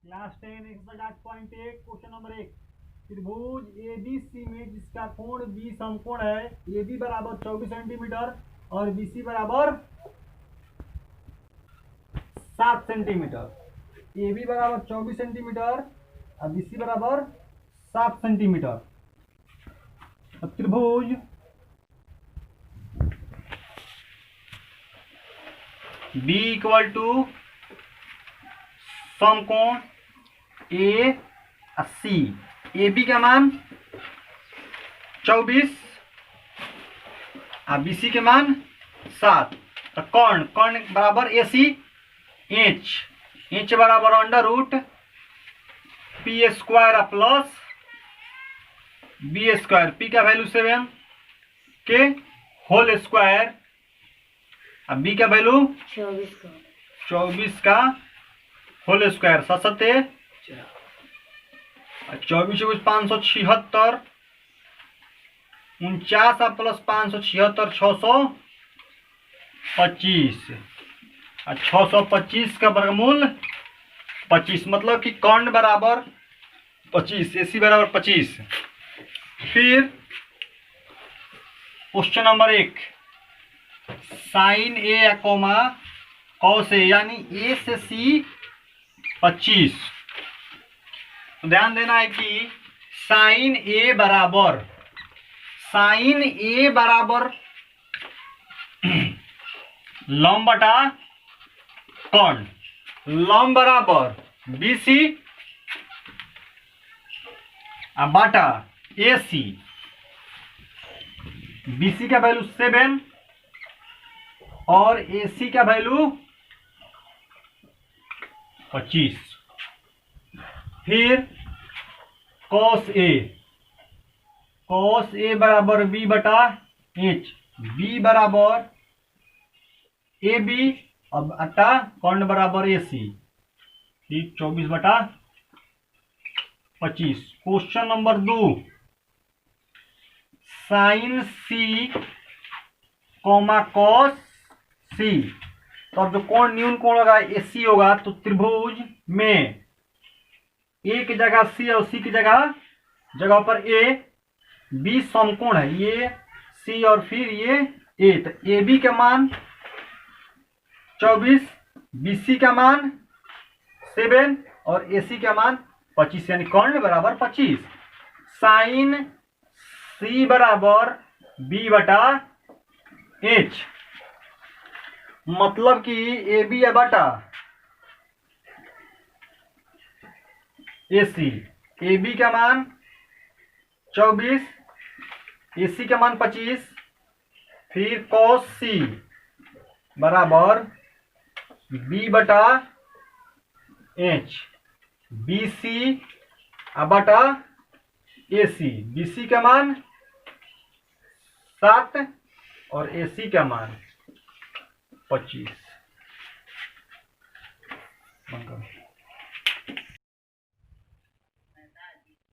Class 10 exercise 8.1 question number 1। त्रिभुज ABC में जिसका कोण बी समकोण है, AB बराबर 24 सेंटीमीटर और BC बराबर 7 सेंटीमीटर। AB बराबर 24 सेंटीमीटर और BC बराबर 7 सेंटीमीटर। अब त्रिभुज B इक्वल टू समकोण ए सी, ए बी का मान 24 और BC के मान 7। तो कर्ण बराबर AC एच बराबर under root P square plus B square, P का वैल्यू 7 के होल स्क्वायर और बी का वैल्यू 24 का होल स्क्वायर। 7 24 576, 49 प्लस 576 625 और 625 का वर्गमूल 25, मतलब कि कर्ण बराबर 25, AC बराबर 25। फिर question number 1, sign A coma cos A यानी A से C 25। ध्यान देना है कि साइन ए बराबर लंब बटा कर्ण, लंब बराबर BC बटा AC। BC का वैल्यू 7 और AC का वैल्यू 25। फिर cos A बराबर B बटा H, B बराबर AB और बटा कर्ण बराबर AC, ठीक 24 बटा 25। Question number 2, sine C comma cos C। तो अब जो कोण न्यून कोण होगा AC होगा, तो त्रिभुज में A की जगह C और C की जगह पर A, B समकोण है, ये C और फिर ये A। तो AB का मान 24, BC का मान 7 और AC का मान 25, यानी कर्ण बराबर 25। साइन C बराबर B बटा H, मतलब कि AB बटा AC, AB का मान 24, AC का मान 25। फिर cos C बराबर B बटा H, BC बटा AC, BC का मान 7 और AC का मान 25।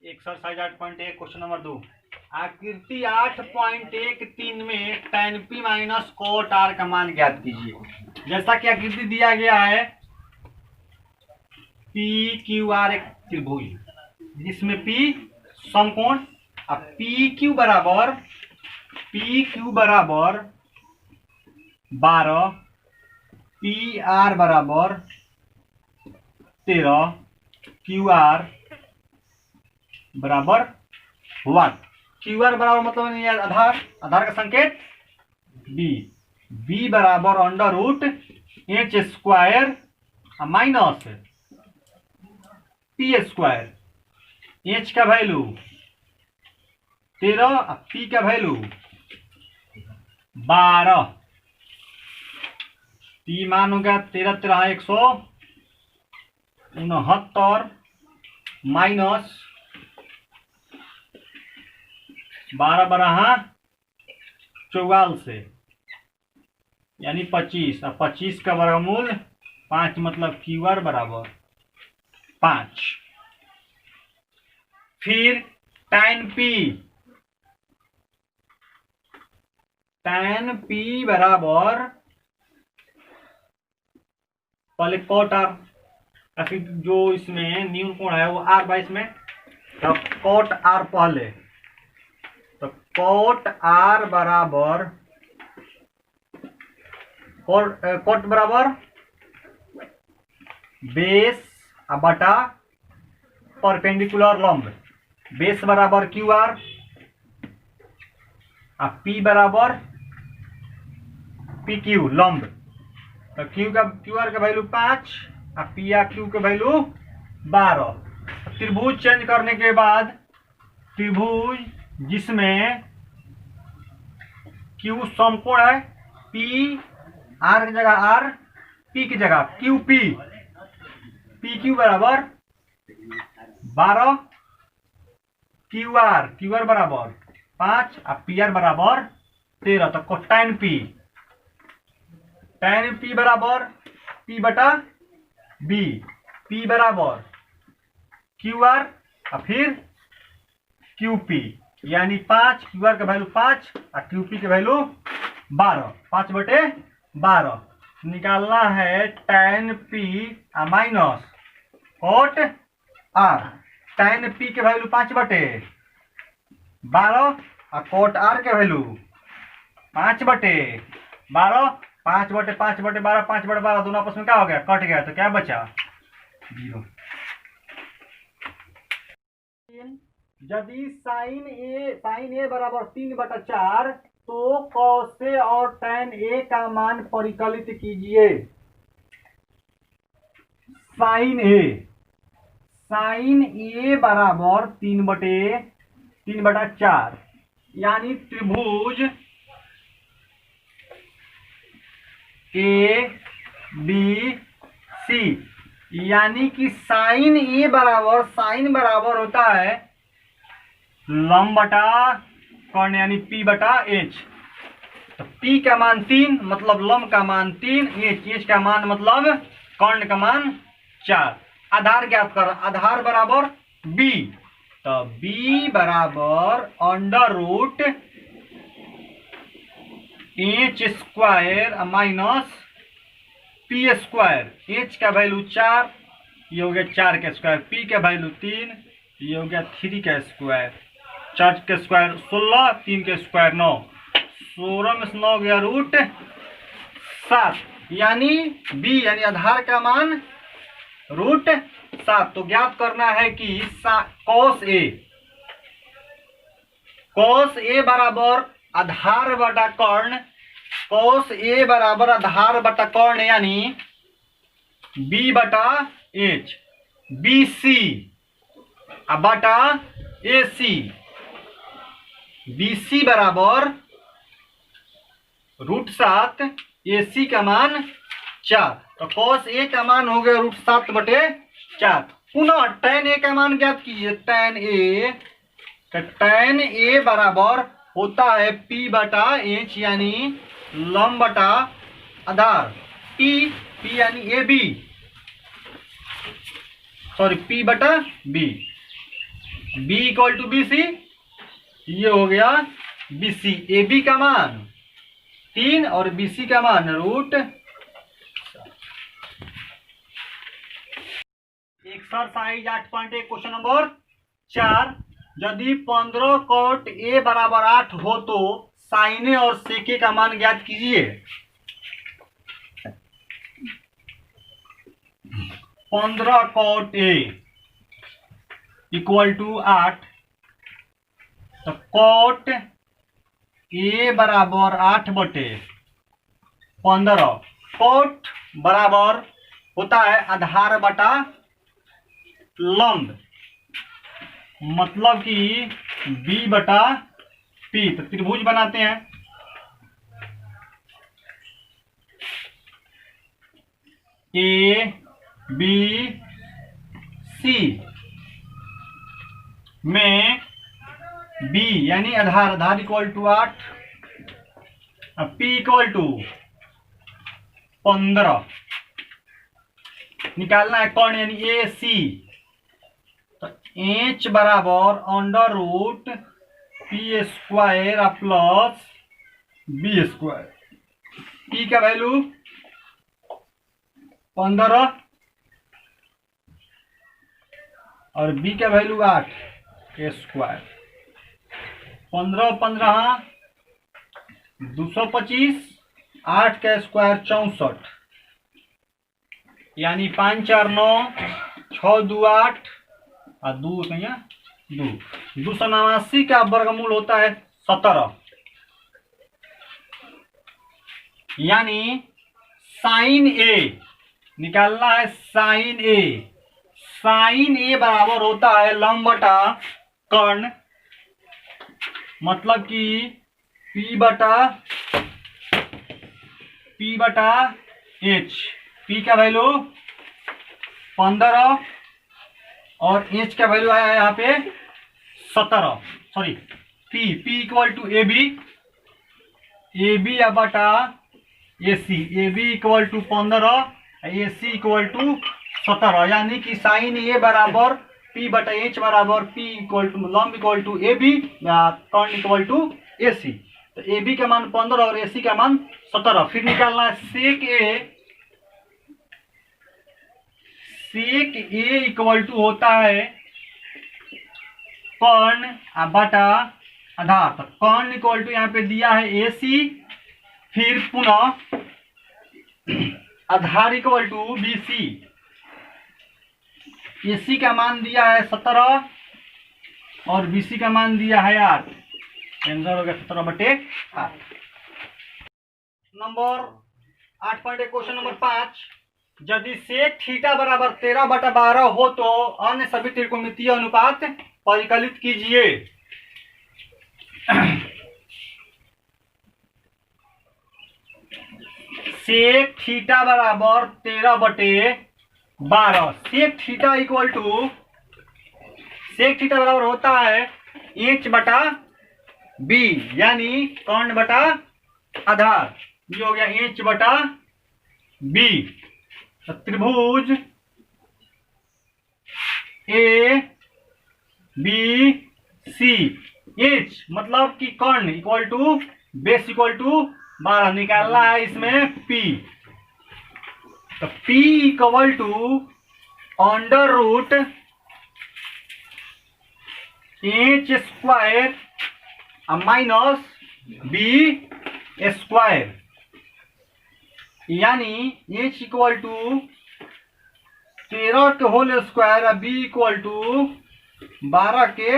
एक्सरसाइज 8.1 क्वेश्चन नंबर 2, आकृति 8.13 में tan P minus cot R का मान ज्ञात कीजिए। जैसा कि आकृति दिया गया है, PQR एक त्रिभुज जिसमें P समकोण, अब PQ बराबर 12, PR बराबर 13, QR बराबर 1। QR बराबर मतलब आधार का संकेत B बराबर under root H square minus P square. H का वैल्यू 13, P का वैल्यू 12। P मान हो गया 13 13 169 माइनस 12 12 44, यानी 25। अब 25 का वर्गमूल 5, मतलब QR बराबर 5। फिर tan P बराबर पहले cot R, या फिर जो इसमें न्यून कोण है वो आर बाई इसमें, तो कॉट आर पहले, तो कॉट आर बराबर कॉट बराबर बेस बटा परपेंडिकुलर लंब, बेस बराबर क्यू आर, पी बराबर पी क्यू लंब, तो क्यू आर का वैल्यू 5 और पी आर क्यू का वैल्यू 12। त्रिभुज चेंज करने के बाद त्रिभुज जिसमें क्यू समकोण है, पी आर की जगह आर, पी की जगह क्यू पी, पी क्यू बराबर 12, क्यू आर बराबर 5 और पी आर बराबर 13। तो tan पी बराबर पी बटा बी, पी बराबर क्यू आर और फिर क्यू पी, यानी 5, क्यू आर का वैल्यू 5 और क्यू पी का वैल्यू 12, 5/12 निकालना है। tan P minus cot R, tan P के वैल्यू 5/12 और कॉट आर के वैल्यू 5/12, 5/5/12, 5/12 दोनों आपस में क्या हो गया, कट गया, तो क्या बचा 0। यदि साइन ए बराबर 3/4 तो कॉस ए और tan ए का मान परिकलित कीजिए। साइन ए बराबर 3/4, यानी त्रिभुज ए बी सी, यानी कि साइन बराबर होता है लंब बटा कर्ण, यानी पी बटा एच। तो पी का मान 3 मतलब लंब का मान 3, एच का मान मतलब कर्ण का मान 4। आधार ज्ञात कर, आधार बराबर बी, तो बी बराबर under root H square minus P square, H का वैल्यू 4, ये हो गया 4 का स्क्वायर, पी का वैल्यू 3, ये हो गया 3 का स्क्वायर, 4 का स्क्वायर 16, 3 का स्क्वायर 9, 16 में से 9 गया रूट 7, यानी बी यानी आधार का मान रूट 7। तो ज्ञात करना है कि कॉस ए बराबर आधार बटा कर्ण, कॉस ए बराबर आधार बटा कर्ण, यानी बी बटा एच, बी सी बटा ए सी, बी सी बराबर √7, ए सी का मान 4। तो कॉस ए का मान हो गया √7/4। पुनः tan ए का मान ज्ञात कीजिए, tan ए बराबर होता है P बटा एच, यानी लंब बटा आधार, P यानी ए बी, सॉरी P बटा B, B equal to B C, ये हो गया बी सी, ए बी का मान 3 और बी सी का मान √। एक्सरसाइज 8.1 क्वेश्चन नंबर 4, यदि 15 कॉट ए बराबर 8 हो तो साइन ए और सेक ए का मान ज्ञात कीजिए। 15 कॉट ए इक्वल टू 8, तो कॉट ए बराबर 8/15, कॉट बराबर होता है आधार बटा लंब, मतलब कि बी बटा पी। तो त्रिभुज बनाते हैं, ए बी सी में बी यानी आधार equal to 8, P equal to 15, निकालना है कौन, यानी ए सी। तो एच बराबर under root P square plus B square, P का वैल्यू 15 और बी का वैल्यू 8 के स्क्वायर। 15 15 225, 8 का स्क्वायर 64, यानी 5 4 9, 6 2 8 और 2 2 289 का वर्गमूल होता है 17, यानी साइन ए निकालना है। साइन ए बराबर होता है लंब बटा कर्ण, मतलब कि P बटा H। P का वैल्यू 15 और H का वैल्यू आया यहाँ पे 17। Sorry, P equal to A B बटा A B equal to 15, A C equal to 17, यानी कि साइन ए बराबर P बटा H बराबर P इक्वल टू लंब इक्वल टू ए बी या कर्ण इक्वल टू ए सी। तो ए बी का मान 15 और ए सी का मान 17। फिर निकालना है सेक ए इक्वल टू होता है कर्ण बटा आधार। तो कर्ण इक्वल टू यहाँ पे दिया है ए सी, फिर पुनः आधार इक्वल टू बी सी। ए सी का मान दिया है 17 और बी सी का मान दिया है 8। आंसर हो गया 17/8। नंबर 8.1 क्वेश्चन नंबर 5, यदि सेक थीटा बराबर 13/12 हो तो अन्य सभी त्रिकोणमितीय अनुपात परिकलित कीजिए। सेक थीटा बराबर 13/12। Sec theta equal to, sec theta बराबर होता है H बटा बी, यानी कर्ण बटा आधार। ये हो गया H बटा बी। तो त्रिभुज ए बी सी, H मतलब कि कर्ण equal to base equal to 12 निकालना है इसमें P। तो P equal to under root H square minus B square, यानी H इक्वल टू 13 के होल स्क्वायर और बी इक्वल टू 12 के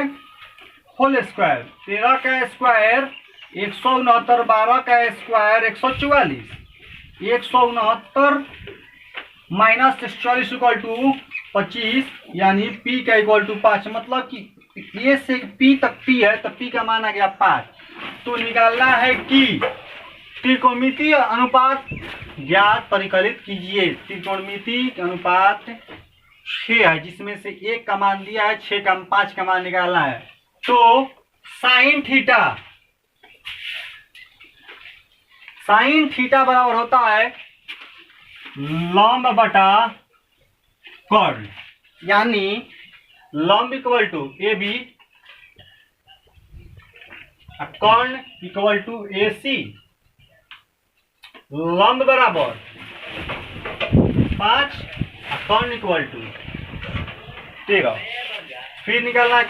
होल स्क्वायर। 13 का स्क्वायर 169, 12 का स्क्वायर 144, 169 माइनस 44 इक्वल टू 25, यानी P का इक्वल टू 5। मतलब कि ए से P तक P है तो P का मान आ गया 5। तो निकालना है कि त्रिकोणमितीय अनुपात ज्ञात परिकलित कीजिए। त्रिकोणमितीय अनुपात 6 है, जिसमें से 1 का मान दिया है, 6 का 5 का मान निकालना है। तो साइन थीटा बराबर होता है लंब बटा कर्ण, यानी लंब इक्वल टू ए बी, कर्ण इक्वल टू ए सी। लंब बराबर 5, कर्ण इक्वल टू 13। फिर निकालना है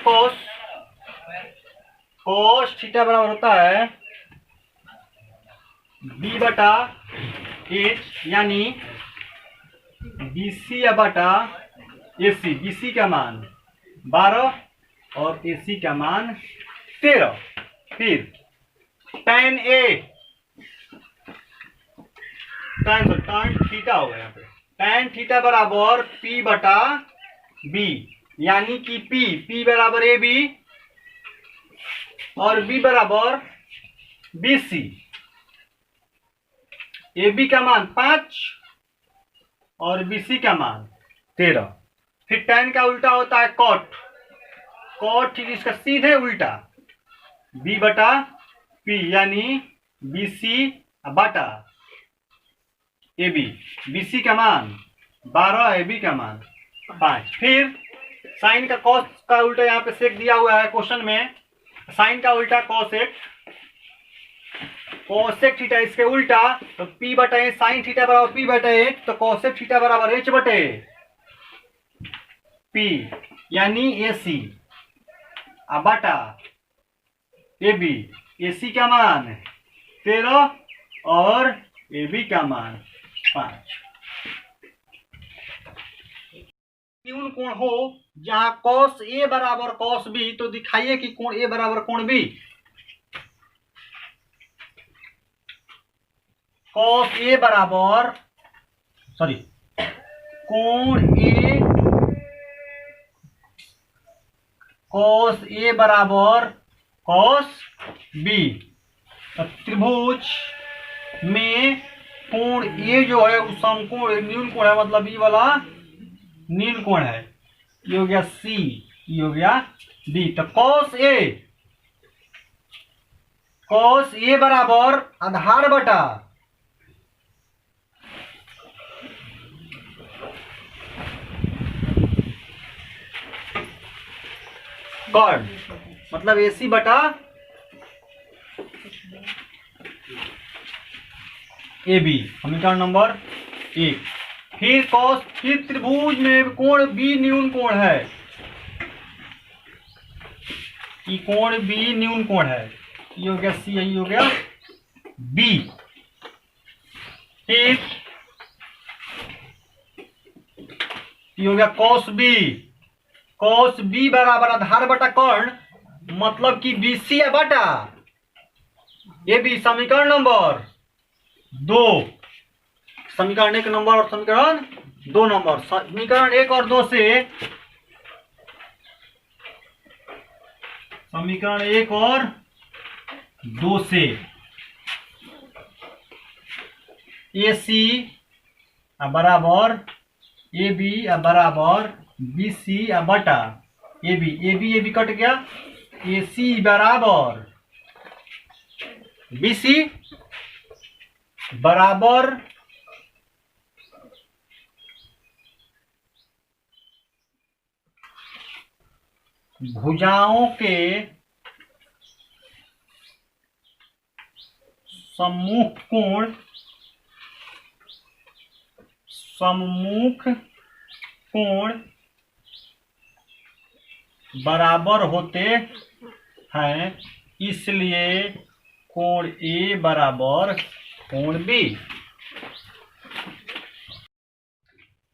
कोस थीटा बराबर होता है बी बटा एच, यानी बी सी बटा ए सी। बी सी का मान 12 और ए सी का मान 13। फिर tan थीटा हो गया यहाँ पे। tan थीटा बराबर P बटा B, यानी कि P बराबर ए बी और B बराबर बी सी। ए बी का मान 5 और बी सी का मान 13। फिर tan का उल्टा होता है cot ठीक, इसका सीधे उल्टा B बटा P, यानी बी सी बटा ए बी। बी सी का मान 12, ए बी का मान 5। फिर साइन का कॉस का उल्टा यहाँ पे सेक दिया हुआ है क्वेश्चन में। साइन का उल्टा कॉसेक थीटा, इसके उल्टा तो P बटा ए, साइन थीटा बराबर P बटा एच, तो कॉसेक थीटा बराबर H बटे P, यानी AC बटा AB। AC का मान 13 और AB का मान 5। न्यून कोण हो जहां cos A बराबर cos B, तो दिखाइए कि कोण A बराबर कोण B। cos A बराबर कोण A cos A बराबर cos B। तो त्रिभुज में कोण A जो है वो समकोण न्यून कोण है, मतलब ये वाला न्यून कोण है। ये हो गया C, ये हो गया D। तो cos A बराबर आधार बटा कर्ण, मतलब AC बटा AB, समीकरण नंबर 1। फिर त्रिभुज में कोण B न्यून कोण है, कि कोण B न्यून कोण है। ये हो गया C, ये हो गया B। फिर ये हो गया cos B बराबर आधार बटा कर्ण, मतलब कि BC बटा AB, समीकरण नंबर 2। समीकरण 1 नंबर और समीकरण 2 नंबर। समीकरण 1 और 2 से समीकरण 1 और 2 से AC बराबर AB बराबर BC बटा AB कट गया। AC बराबर BC बराबर भुजाओं के सम्मुख कोण बराबर होते हैं, इसलिए कोण A बराबर कोण B।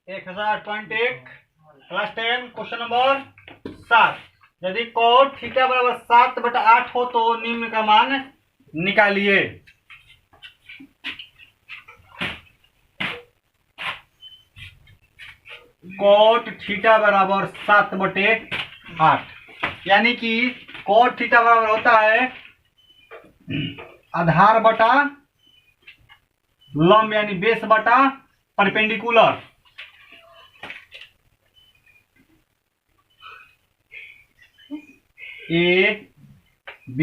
1008.1 class 10 question number 7। यदि cot थीटा बराबर 7/8 हो तो निम्न का मान निकालिए। cot थीटा बराबर 7/8, यानी कि cot थीटा बराबर होता है आधार बटा लंब, यानी बेस बटा परपेंडिकुलर। A B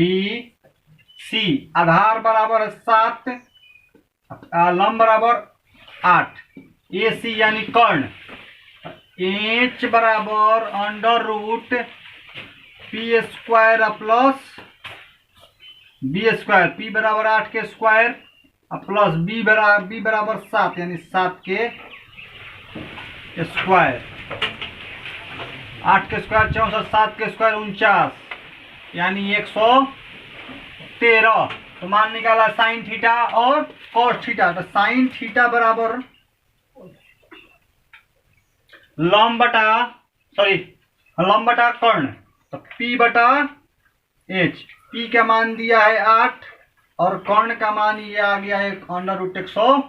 C, आधार बराबर 7, लंब बराबर 8। AC यानी कर्ण, H बराबर √p² प्लस b², p बराबर 8 के स्क्वायर प्लस b बराबर 7, यानी 7 के स्क्वायर। 8 के स्क्वायर 64, 7 के स्क्वायर 49, यानी 113। तो मान निकाला साइन थीटा और कॉस थीटा। तो साइन थीटा बराबर लंब बटा कर्ण, तो P बटा H। P का मान दिया है 8 और कर्ण का मान ये आ गया है √113,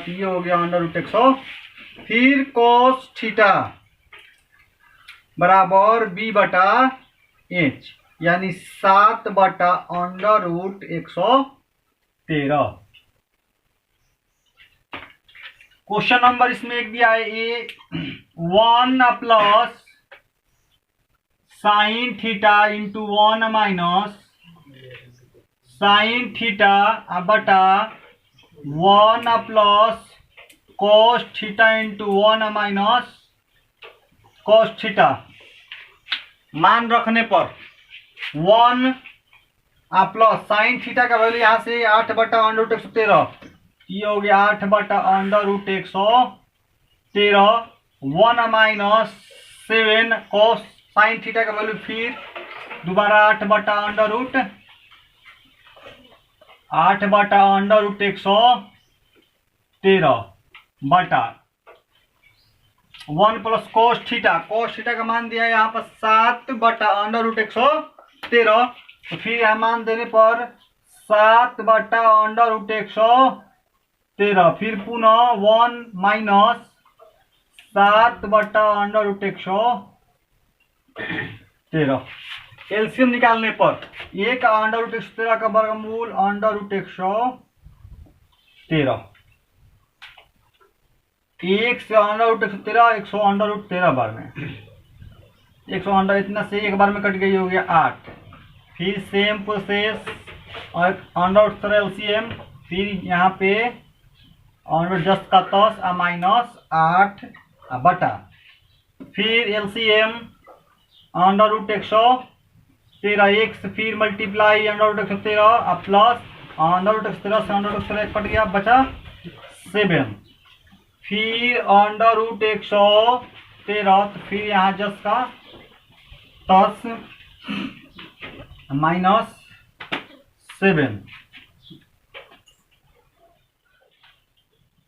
ये हो गया √100। फिर cos थीटा बराबर B बटा H, यानी 7 बटा √113। क्वेश्चन नंबर इसमें एक दिया है A1 plus sine theta into 1 minus sine theta बटा 1 plus cos theta into 1 minus cos theta. मान रखने पर 1 प्लस साइन थीटा का वैल्यू यहाँ से 8 बटा √113, ये हो गया 8 बटा √113। 1 माइनस 7 cos साइन थीटा का वैल्यू फिर दोबारा 8/√, 8/√113 बटा 1 प्लस cos थीटा का मान दिया यहाँ पर 7/√113, तो फिर यहाँ मान देने पर 7/√113, फिर पुनः 1 माइनस 7/√113। एलसीएम निकालने पर 1/√113 का वर्गमूल √113, 1 से √113, 100√13 बार में, 100 इतना से एक बार में कट गई, हो गया 8। फिर सेम प्रोसेस √13 एलसीएम, फिर यहाँ पे 10 का 10 माइनस 8 बटा, फिर एलसीएम √113, 1 से फिर मल्टीप्लाई √113 प्लस √113 से √113 कट गया, बचा 7, फिर √113, तो फिर यहाँ 10 का 10 माइनस 7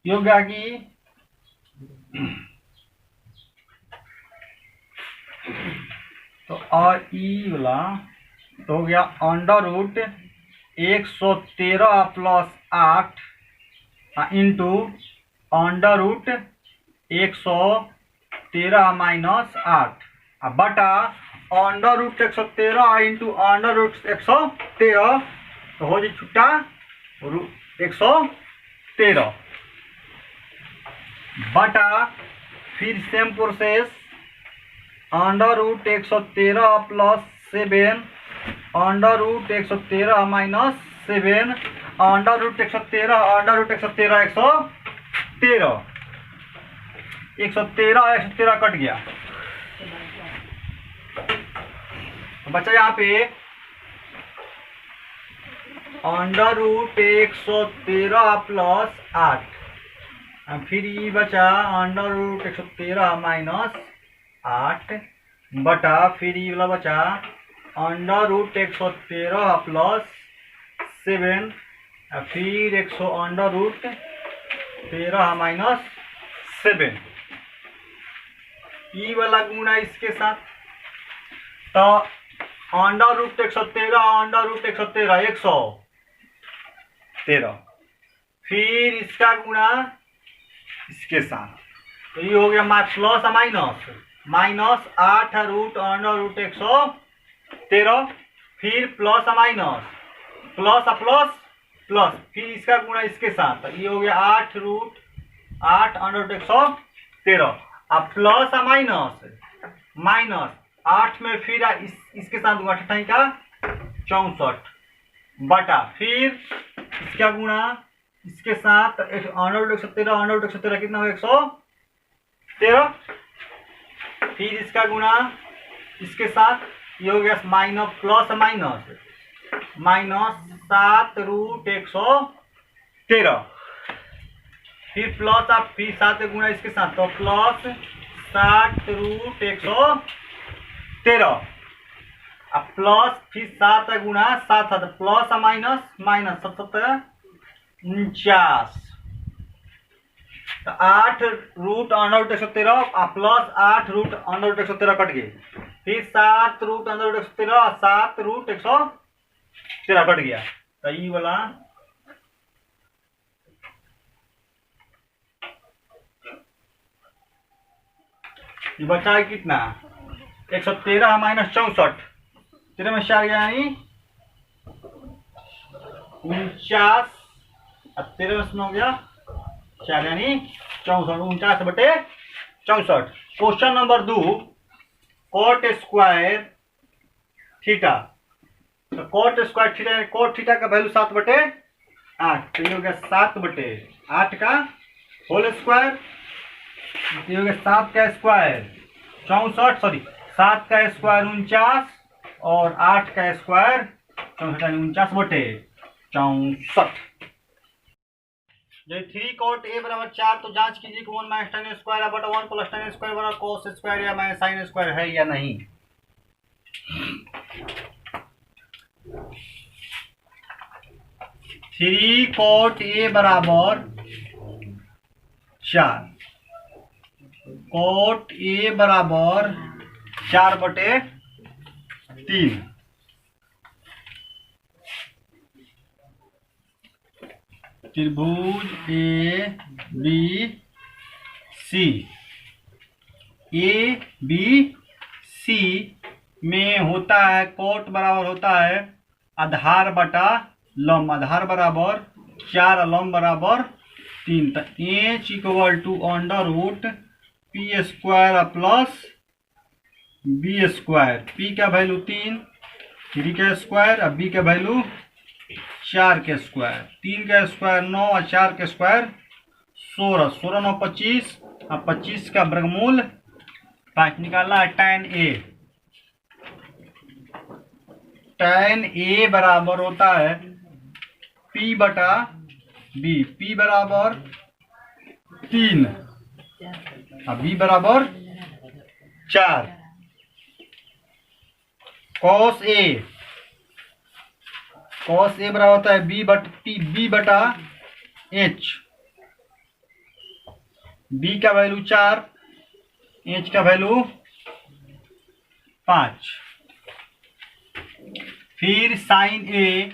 योग आ गई। तो और ई वाला तो हो गया √113 प्लस 8 इंटू √113 माइनस 8 बटा √113 इंटू √113, तो हो जाए छुट्टा 113 बटा, फिर same process √113 plus 7 √113 minus 7 √113 113 cut गया, बचा यहाँ पे √113 प्लस 8, फिर ये बचा √113 माइनस 8 बटा, फिर ये वाला बचा √113 प्लस 7, फिर 100√13 माइनस 7, ई वाला गुणा इसके साथ, तो √113 113, फिर इसका गुणा इसके साथ, तो ये हो गया प्लस माइनस 8√113, फिर plus minus plus plus plus, फिर इसका गुणा इसके साथ, तो ये हो गया 8√8 अब प्लस माइनस 8 में फिर इसके साथ 8 का 64 बटा, फिर इसका गुणा इसके साथ √113 कितना हो 113, फिर इसका गुणा इसके साथ, ये हो गया प्लस माइनस 7√113, फिर प्लस फिर 7 गुणा इसके साथ, तो प्लस 7√113 प्लस फिर 7 गुणा 7 प्लस माइनस 49, तो 8√113 प्लस 8√113 कट गए, फिर 7√113 7√113 कट गया, तो ये वाला ये बचा है कितना 113 माइनस 64, 13 में 4 गया यानी 49, 13 में हो गया 4 यानी 64, 49/64। Question number 2, cot square theta, तो कॉट स्क्वायर थीटा का वैल्यू 7/8, तो ये हो गया 7/8 का होल स्क्वायर, ये हो गया 7 का स्क्वायर 64, सॉरी 7 का स्क्वायर 49 और 8 का स्क्वायर 64/64। जब 3 cot a बराबर 4 तो जांच कीजिए कि 1 माइनस tan स्क्वायर बटा 1 प्लस tan स्क्वायर बराबर cos स्क्वायर या माइनस sin स्क्वायर है या नहीं। 3 cot a बराबर 4, cot a बराबर 4/3। त्रिभुज ए बी सी में होता है कोट बराबर होता है आधार बटा लंब, आधार बराबर 4 लंब बराबर 3। तो H equal to under root P square plus B square. P का वैल्यू 3 का स्क्वायर और बी का वैल्यू 4 के स्क्वायर। 3 का स्क्वायर 9 और 4 के स्क्वायर 16, 16 9 25 और 25 का वर्गमूल 5 निकालना है। tan a बराबर होता है p बटा b, p बराबर 3 और b बराबर 4। cos a बराबर होता है b बटा h। b का वैल्यू 4, h का वैल्यू 5। फिर साइन ए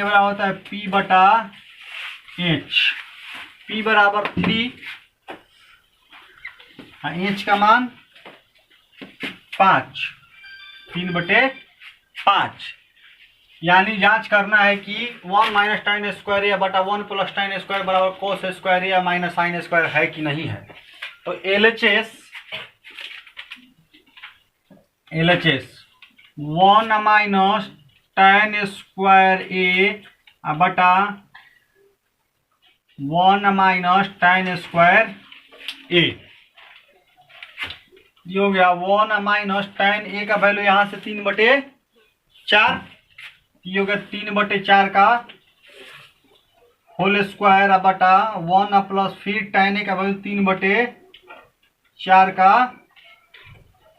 बराबर होता है p बटा h। p बराबर 3 h का मान 5, 3/5। यानी जांच करना है कि 1 माइनस tan स्क्वायर या बटा 1 प्लस tan स्क्वायर बराबर cos स्क्वायर या माइनस sin स्क्वायर है कि नहीं है। तो LHS 1 minus tan square a बटा 1 माइनस tan स्क्वायर a ये हो गया। 1 माइनस tan a का वैल्यू यहाँ से 3/4, ये हो गया 3/4 का होल स्क्वायर बटा 1 प्लस फिर tan a का वैल्यू 3/4 का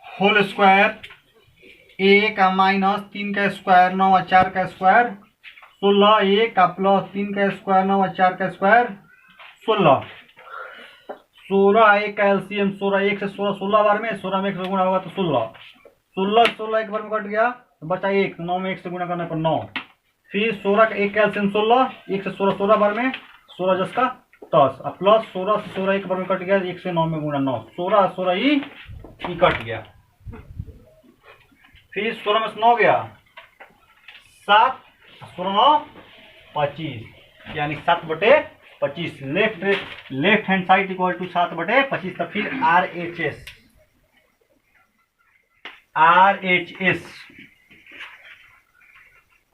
होल स्क्वायर, a का माइनस 3 का स्क्वायर 9 और 4 का स्क्वायर 16, a का प्लस 3 का स्क्वायर 9 और 4 का स्क्वायर 16। 16 एक का एलसीएम 16, 1 से 16 16 बार में, 16 में 1 से गुणा होगा तो 16, 16 16 एक बार में कट गया तो बचा 1, 9 में 1 से गुणा करने पर 9। फिर 16 का एक का एलसीएम 16, 1 से 16 16 बार में, 16 10 का 10 और प्लस 16 से 16 एक बार में कट गया, 1 से 9 में गुणा 9, 16 16 ही कट गया। फिर 16 में से 9 गया 7, 16 9 25 यानी 7/25। Left hand side equal to 7/25। तो फिर RHS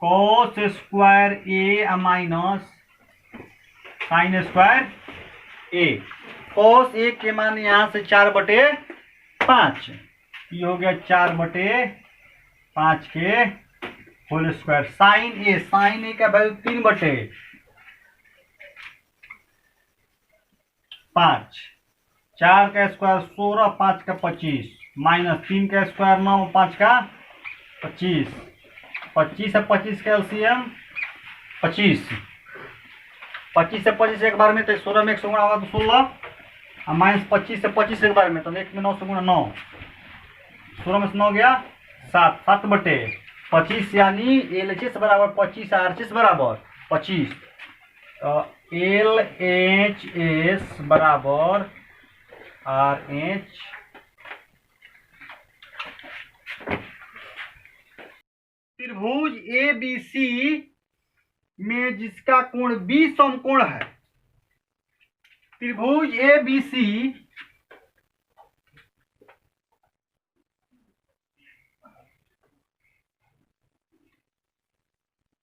cos square a minus sine square a। cos a के मान यहां से 4/5, ये हो गया 4/5 के होल स्क्वायर। साइन a का वैल्यू 3/5, 4 का स्क्वायर 16, 5 का 25 माइनस 3 का स्क्वायर 9, 5 का 25, 25 से 25 का एलसीएम 25, 25 से 25 एक बार में तो 16 में 1 से गुणा होगा तो 16 और माइनस 25 से 25 एक बार में तो 1 में 9 से गुणा 9, 16 में से 9 गया 7, 7/25 यानी LHS बराबर 25, RHS बराबर 25। LHS बराबर RH त्रिभुज ABC में जिसका कोण B समकोण है। त्रिभुज ABC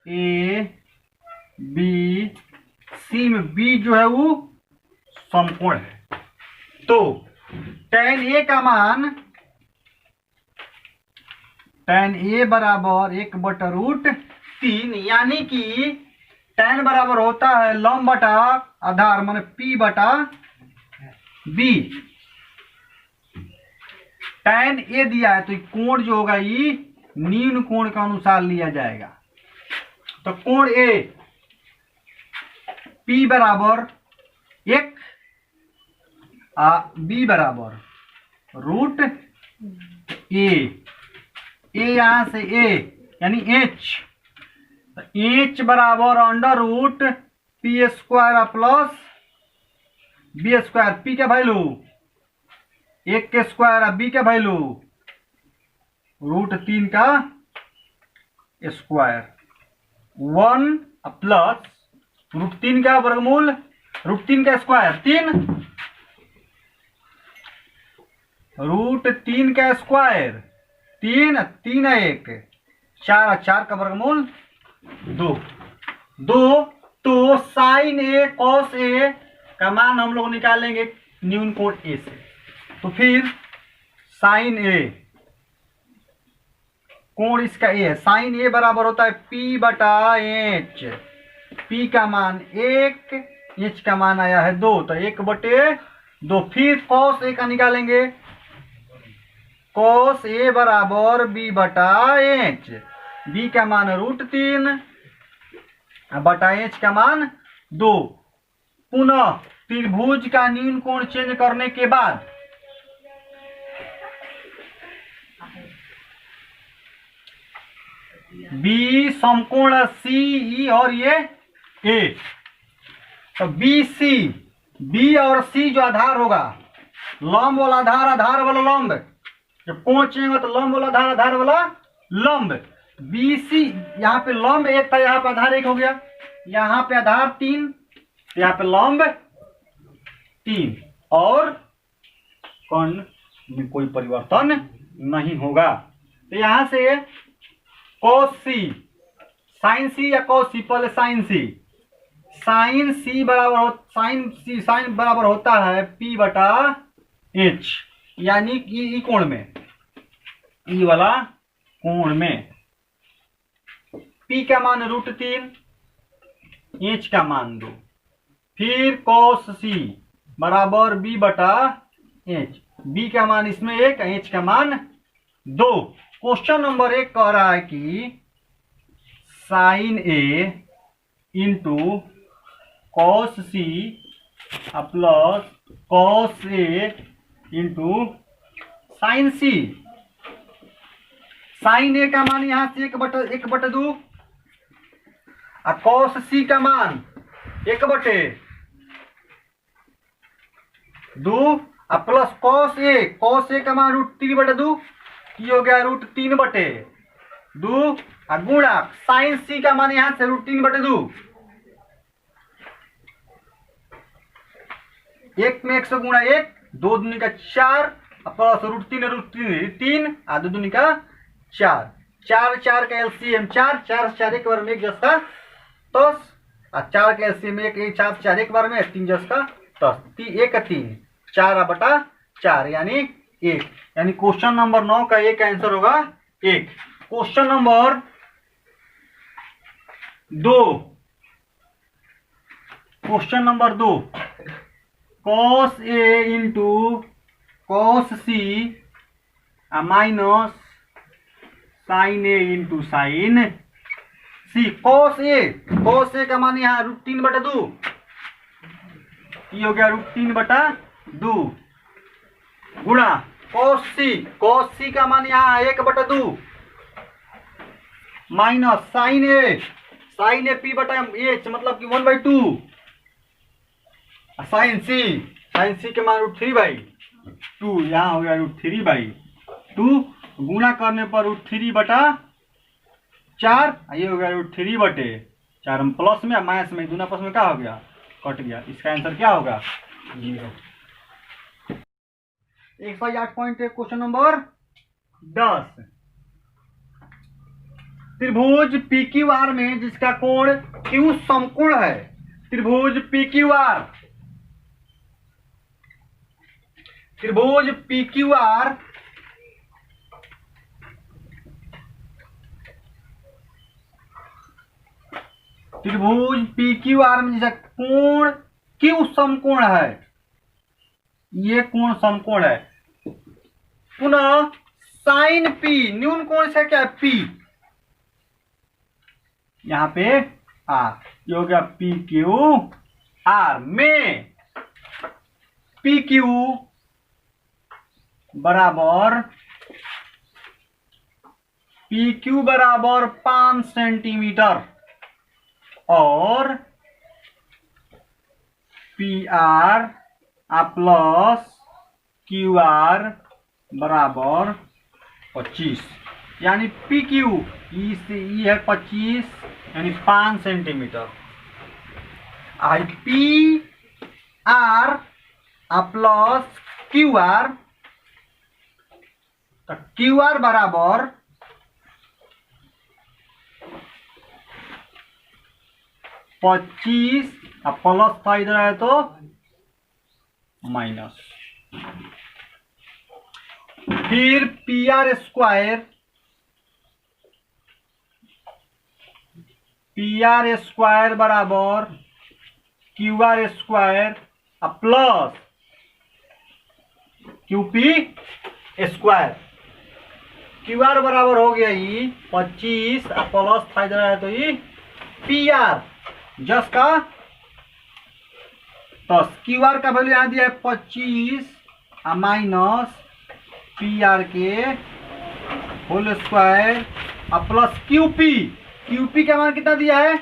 ABC में B जो है वो समकोण है। तो tan A का मान tan A बराबर 1/√3 यानी कि tan बराबर होता है लंब बटा आधार माने P बटा B। tan A दिया है तो कोण जो होगा ये न्यून कोण के अनुसार लिया जाएगा। तो कोण A P बराबर 1 B बराबर रूट A। यहां से A यानी H, तो H बराबर under root P square plus B square. P का वैल्यू 1 के स्क्वायर, B का वैल्यू रूट 3 का स्क्वायर 1 प्लस रूट 3 का वर्गमूल रूट 3 का स्क्वायर 3 रूट 3 का स्क्वायर 3 3 1 4 4 का वर्गमूल 2 2। तो साइन ए कॉस ए का मान हम लोग निकालेंगे न्यून कोण ए से। तो फिर साइन ए कोण इसका ए है, साइन ए बराबर होता है P बटा H। P का मान 1, H का मान आया है 2, तो 1/2। फिर कॉस ए का निकालेंगे, कॉस ए बराबर B बटा H। B का मान रूट 3 बटा H का मान 2। पुनः त्रिभुज का न्यून कोण चेंज करने के बाद B समकोण CE और ये A, तो B और C जो आधार होगा, लंब वाला आधार, आधार वाला लंब, जब कोण चेंज होगा तो लंब वाला आधार, आधार वाला लंब। BC यहाँ पे लंब 1 था, यहाँ पे आधार 1 हो गया, यहाँ पे आधार 3, यहाँ पे लंब 3 और कोण में कोई परिवर्तन नहीं होगा। तो यहां से cos C, sin C या cos C, पहले sin C, sin C बराबर होता है P बटा H, यानी कि ई कोण में, ई वाला कोण में P का मान रूट 3, H का मान 2। फिर cos C बराबर B बटा H, B का मान इसमें 1, H का मान 2। क्वेश्चन नंबर 1 कह रहा है कि sine A into cos C plus cos A into sine C. Sine A का मान यहां से 1/2 और कॉस सी का मान 1/2 प्लस कॉस ए का मान रूट 3/2, ये हो गया रूट 3/2 गुणा साइन सी का मान यहां से रूट 3/2, 1 में 1 से गुणा 1, 2 दूनी का 4 प्लस रूट 3 2 दूनी का 4, 4 4 का एलसीएम 4 4 4 एक बार में 1 10 का 10 और 4 का एलसीएम 1 4 4 एक बार में 3 10 का 10 1 3 4/4 यानी 1, यानी क्वेश्चन नंबर 9 का एक आंसर होगा 1। Question number 2, question number 2 cos A into cos C minus sine A into sine C. Cos A का मान यहाँ रूट 3/2, ये हो गया रूट 3/2 गुणा कॉस सी का मान यहाँ 1/2 माइनस साइन ए P बटा H मतलब कि 1/2 साइन सी के मान रूट 3/2, यहाँ हो गया रूट 3/2 गुणा करने पर रूट 3/4, ये हो गया रूट 3/4 में प्लस में माइनस में दूना प्लस में क्या हो गया, कट गया। इसका आंसर क्या होगा 0। 108 पॉइंट क्वेश्चन नंबर 10, त्रिभुज PQR में जिसका कोण Q समकोण है, त्रिभुज PQR त्रिभुज पी क्यू आर में जैसे कोण क्यू समकोण है, ये कोण समकोण है। पुनः साइन पी न्यून कोण से क्या है पी, यहां पे आर, ये हो गया पी क्यू आर में पी क्यू बराबर 5 सेंटीमीटर और P R plus Q R बराबर 25, यानी पी क्यू ई से ई है 25 यानी 5 centimetre. I P R plus Q R, तो क्यू आर बराबर 25 प्लस था इधर है तो माइनस, फिर पी आर स्क्वायर बराबर Q R square plus Q P square. Q R बराबर हो गया ये 25 प्लस था इधर है तो ये पी आर जस का, तो क्यू आर का वैल्यू यहां दिया है 25 माइनस पी आर के होल स्क्वायर प्लस क्यूपी का मान कितना दिया है,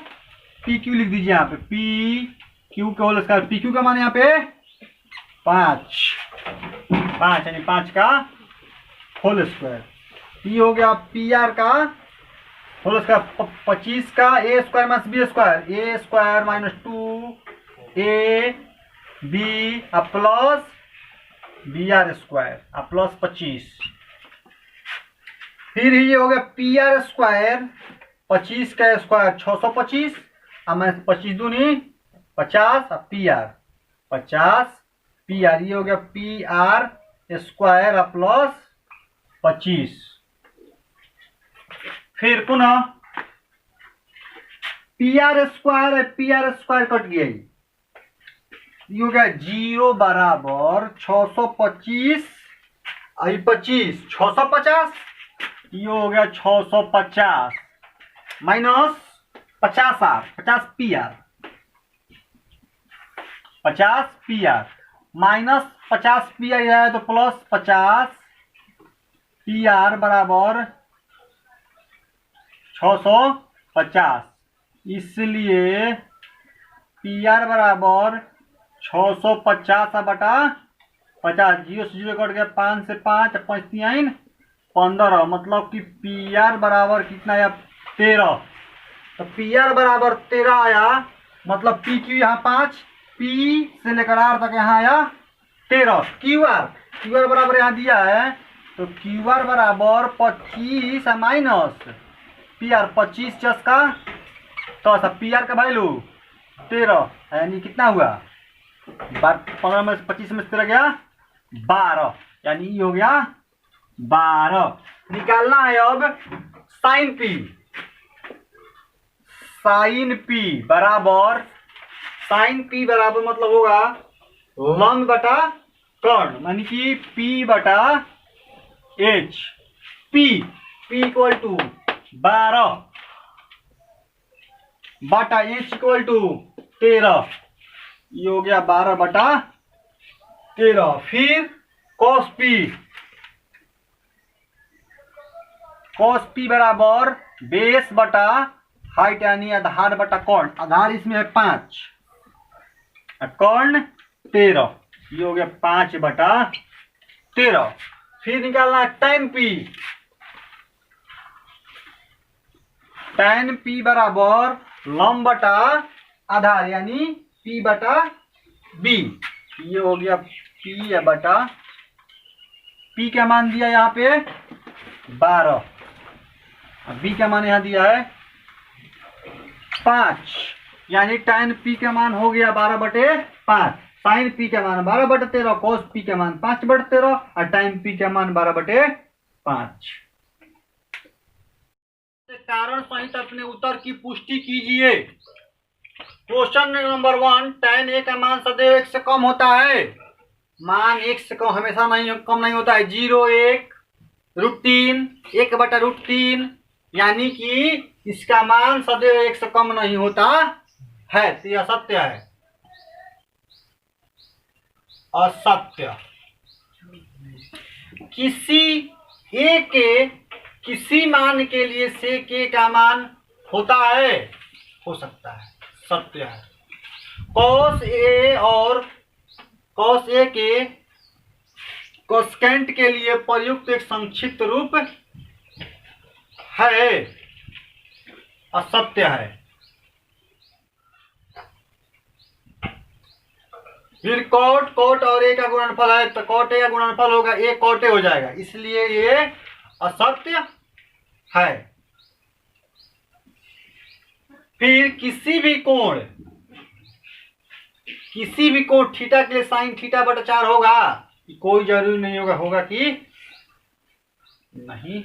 पी क्यू लिख दीजिए यहाँ पे, पी क्यू का होल स्क्वायर, पी क्यू का मान यहाँ पे 5 यानी 5 का होल स्क्वायर। पी हो गया पी आर का होल स्क्वायर 25 का A square minus B square, A square minus 2 A B plus B R square plus 25। फिर ये हो गया पी आर स्क्वायर 25 का स्क्वायर 625 माइनस 25 दूनी 50 पी आर 50 पी आर, ये हो गया पी आर स्क्वायर प्लस 25। फिर पुनः पी आर स्क्वायर कट गया, ये हो गया 0 बराबर 625 25 650, ये हो गया 650 minus 50 R 50 P R minus 50 P R है तो प्लस 50 पी आर बराबर 650, इसलिए पी आर बराबर 650 बटा 50, 0 से 0 कट गया 5 से 5 5 3 15, मतलब कि पी आर बराबर कितना आया 13, तो पी आर बराबर 13 आया, मतलब पी क्यू यहाँ 5 पी से लेकर आर तक यहाँ आया 13। क्यू आर बराबर यहाँ दिया है तो क्यू आर बराबर 25 माइनस पी आर 25 जस का, तो पी आर का वैल्यू 13 यानी कितना हुआ 15 में 25 में 13 गया 12, यानी ये हो गया 12। निकालना है अब साइन पी बराबर, साइन पी बराबर मतलब होगा लंब बटा कर्ण, यानी कि पी बटा एच, पी इक्वल टू 12 बटा एच इक्वल टू 13, ये हो गया 12 बटा 13। फिर कॉस पी बराबर बेस बटा हाइट यानी आधार बटा कर्ण, आधार इसमें है 5 कर्ण 13, ये हो गया 5 बटा 13। फिर निकालना tan पी बराबर लंब बटा आधार यानी P बटा B, ये हो गया P बटा P का मान दिया यहाँ पे 12, B का मान यहाँ दिया है 5, यानी tan P का मान हो गया 12/5, sin P का मान 12/13, cos P का मान 5/13 और tan P का मान 12/5। कारण सहित अपने उत्तर की पुष्टि कीजिए। क्वेश्चन नंबर 1, tan a का मान सदैव 1 से कम होता है। मान 1 से कम हमेशा कम नहीं होता है। 0, 1, √3, 1/√3, यानी कि इसका मान सदैव 1 से कम नहीं होता है। तो यह असत्य है। असत्य। किसी a के किसी मान के लिए sec a का मान होता है, हो सकता है, सत्य है। cos a और cos a के कोसेकेंट के लिए प्रयुक्त एक संक्षिप्त रूप है, असत्य है। फिर cot और a का गुणनफल है, तो cot a का गुणनफल होगा a cot a हो जाएगा, इसलिए ये असत्य है। फिर किसी भी कोण थीटा के लिए sin θ/4 होगा, कोई जरूरी नहीं होगा कि नहीं।